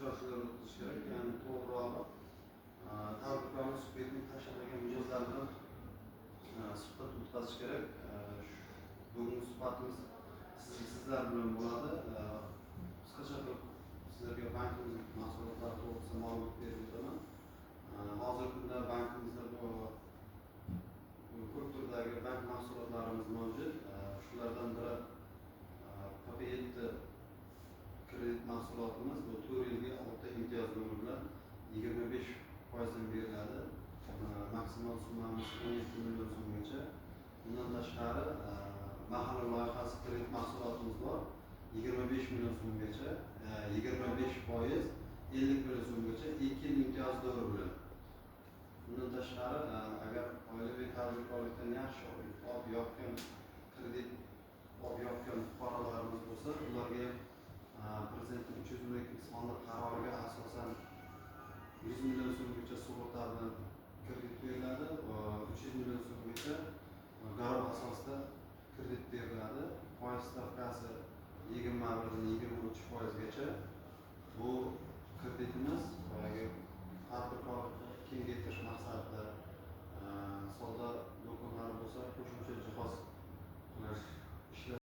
uchrashuvlar o'tkazish kerak. Ya'ni to'g'rirog'i tadbirkorning subyektining tashlagan mijozlari bilan suhbat o'tkazish kerak. Bugungi suhbatimiz sizlar bilan bo'ladi. Qisqacha qilib sizlarga bankimiz mahsulotlari to'g'risida ma'lumot berib o'taman. Hozirgi kunda bankimizda ko'p turdagi bank mahsulotlarimiz mavjud. Shulardan biri PP7 kredit mahsulotimiz. Bu 4 yilga 6 imtiyoz nomi bilan 25% beriladi. Maksimal summamiz 17 million so'mgacha. Bundan tashqari mahalla loyihasi kredit mahsulotimiz bor. 25 million so'mgacha, 25% 50 million so'mgacha 2 yil imtiyoz davri bilan. Bundan tashqari agar oilaviy tadbirkorlikdan yaxshi olib yopgan kredit olib yopgan fuqarolarimiz bo'lsa, ularga Prezidentning 302 sonli qaroriga asosan 100 million so'mgacha sug'urta bilan kredit beriladi, 300 million so'mgacha garov asosida kredit beriladi. Foiz stavkasi 21 dan 23%gacha. Bu kreditimiz